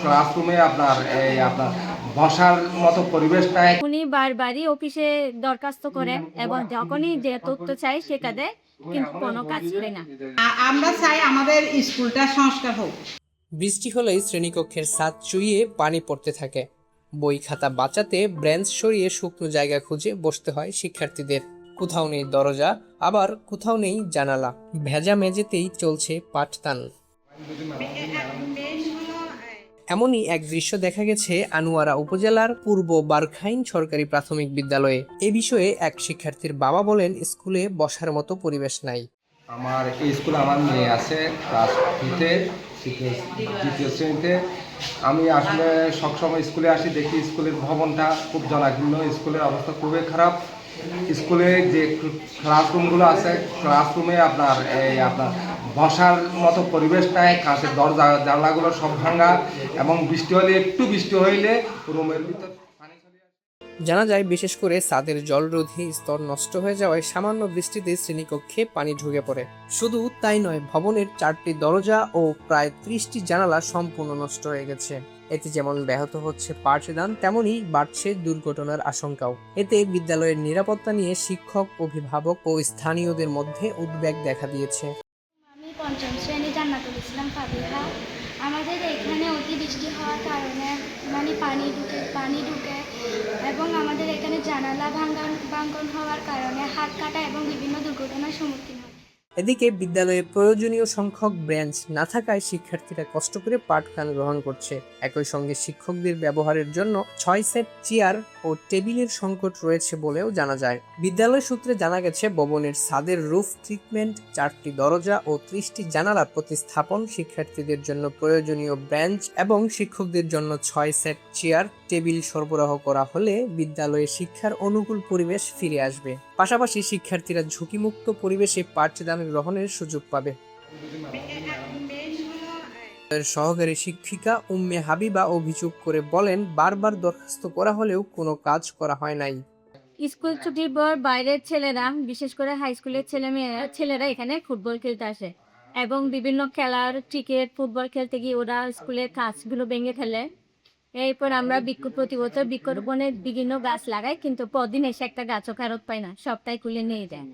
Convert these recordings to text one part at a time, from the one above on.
ক্লাসরুমে আপনার বসার মতো পরিবেশ নাই। উনি বারবারই অফিসে দরখাস্ত করেন এবং যখনই যে তথ্য চাই সেটা দেয়, কিন্তু কোনো কাজ করে না। আমরা চাই আমাদের স্কুলটা সংস্কার হোক। বৃষ্টি হলেই শ্রেণীকক্ষের ছাদ চুইয়ে পানি পড়তে থাকে। বই খাতা বাঁচাতে ব্রেঞ্চ সরিয়ে শুকনো জায়গা খুঁজে বসতে হয় শিক্ষার্থীদের। কোথাও নেই দরজা, আবার কোথাও নেই জানালা। ভেজা মেঝেতেই চলছে পাঠদান। এমনই এক দৃশ্য দেখা গেছে আনোয়ারা উপজেলার পূর্ব বারখাইন সরকারি প্রাথমিক বিদ্যালয়ে। এ বিষয়ে এক শিক্ষার্থীর বাবা বলেন, স্কুলে বসার মতো পরিবেশ নাই। আমার এই স্কুলে আমার মেয়ে আছে ক্লাস 2-তে, দ্বিতীয় শ্রেণীতে। আমি আসলে সবসময় স্কুলে আসি, দেখি স্কুলের ভবনটা খুব জনাকীর্ণ, স্কুলের অবস্থা খুবই খারাপ। স্কুলে যে ক্লাসরুমগুলো আছে, ক্লাসরুমে আপনার বসার মতো পরিবেশ নাই। কাঁচের দরজা জানলাগুলো সব ভাঙা, এবং একটু বৃষ্টি হইলে রুমের ভিতর পানি চলে আসে। জানা যায়, বিশেষ করে ছাদের জলরোধী স্তর নষ্ট হয়ে যাওয়ায় সামান্য বৃষ্টিতে শ্রেণীকক্ষে পানি ঢুকে পড়ে। শুধু তাই নয়, ভবনের 4টি দরজা ও প্রায় 30টি জানালা সম্পূর্ণ নষ্ট হয়ে গেছে। এতে যেমন ব্যাহত হচ্ছে পাঠদান, তেমনই বাড়ছে দুর্ঘটনার আশঙ্কাও। এতে বিদ্যালয়ের নিরাপত্তা নিয়ে শিক্ষক, অভিভাবক ও স্থানীয়দের মধ্যে উদ্বেগ দেখা দিয়েছে। আমি পঞ্চম শ্রেণী জান্নাতুল ইসলাম ফাবিহা। আমাদের এখানে অতিবৃষ্টি হওয়ার কারণে পানি ঢুকে এবং আমাদের এখানে জানালা ভাঙন হওয়ার কারণে হাত কাটা এবং বিভিন্ন দুর্ঘটনার সম্মুখীন হয়। এদিকে বিদ্যালয়ে প্রয়োজনীয় সংখ্যক বেঞ্চ না থাকায় শিক্ষার্থীরা কষ্ট করে পাঠদান গ্রহণ করছে। একই সঙ্গে শিক্ষকদের ব্যবহারের জন্য 6 সেট চেয়ার ও টেবিলের সংকট রয়েছে বলেও জানা যায়। বিদ্যালয় সূত্রে জানা গেছে, ভবনের ছাদের রুফ ট্রিটমেন্ট, 4টি দরজা ও 30টি জানালা প্রতিস্থাপন, শিক্ষার্থীদের জন্য প্রয়োজনীয় বেঞ্চ এবং শিক্ষকদের জন্য 6 সেট চেয়ার টেবিল সরবরাহ করা হলে বিদ্যালয়ে শিক্ষার অনুকূল পরিবেশ ফিরে আসবে। পাশাপাশি শিক্ষার্থীরা ঝুঁকিমুক্ত পরিবেশে পাঠদান গ্রহণের সুযোগ পাবে। সহকারী শিক্ষিকা উম্মে হাবিবা অভিযোগ করে বলেন, বারবার দরখাস্ত করা হলেও কোনো কাজ করা হয় নাই। স্কুল ছুটির পর বাইরের ছেলেরা, বিশেষ করে হাই স্কুলের ছেলেরা এখানে ফুটবল খেলতে আসে এবং বিভিন্ন খেলার ফুটবল খেলতে গিয়ে ওরা স্কুলের কাজগুলো ভেঙে ফেলে। এরপর আমরা প্রতি বছর বৃক্ষরোপণের বিভিন্ন গাছ লাগাই, কিন্তু প্রতিদিন এসে একটা গাছও ফেরত পাই না, সবটাই খুলে নিয়ে যায়।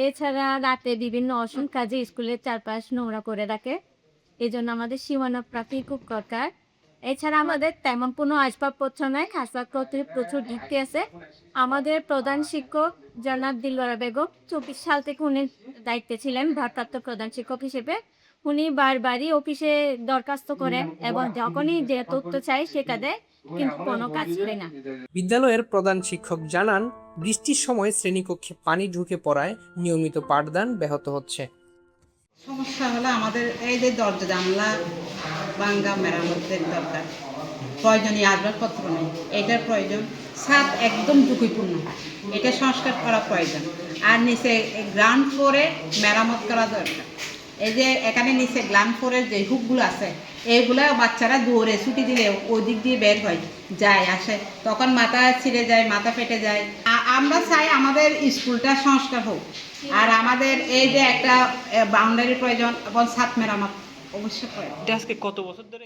এছাড়া রাতে বিভিন্ন অসুখ কাজে স্কুলের চারপাশ নোংরা করে রাখে। এই জন্য আমাদের সীমানা প্রাপ্তি খুব দরকার। এছাড়া আমাদের তেমন কোনো আসবাবপত্র নাই, আসবাবপত্রের প্রচুর ঘাটতি আছে। আমাদের প্রধান শিক্ষক জনাব দিলওয়ারা বেগম 24 সাল থেকে উনি দায়িত্বে ছিলেন ভারপ্রাপ্ত প্রধান শিক্ষক হিসেবে। উনি বারবারই অফিসে দরখাস্ত করেন এবং যখনই যে তথ্য চাই সেটা দেয়, কিন্তু কোনো কাজ করে না। বিদ্যালয়ের প্রধান শিক্ষক জানান, বৃষ্টির সময় শ্রেণীকক্ষে পানি ঢুকে পড়ায় নিয়মিত পাঠদান ব্যাহত হচ্ছে। সমস্যা হলো আমাদের এই যে দরজা জানলা ভাঙা মেরামতের দরকার, প্রয়োজনীয় আসবাবপত্র নেই, এটার প্রয়োজন। ছাদ একদম ঝুঁকিপূর্ণ, এটা সংস্কার করা প্রয়োজন। আর নিচে গ্রাউন্ড ফ্লোরে মেরামত করা দরকার। এই যে এখানে নিচে গ্রাউন্ড ফ্লোরের যে হুকগুলো আছে, এইগুলো বাচ্চারা দৌড়ে ছুটি দিলে ওই দিক দিয়ে বের হয়, যায় আসে, তখন মাথা ছিঁড়ে যায়, মাথা ফেটে যায়। আমরা চাই আমাদের স্কুলটা সংস্কার হোক, আর আমাদের এই যে একটা বাউন্ডারি প্রয়োজন এবং ছাদ মেরামত অবশ্যই প্রয়োজন। আজকে কত বছর ধরে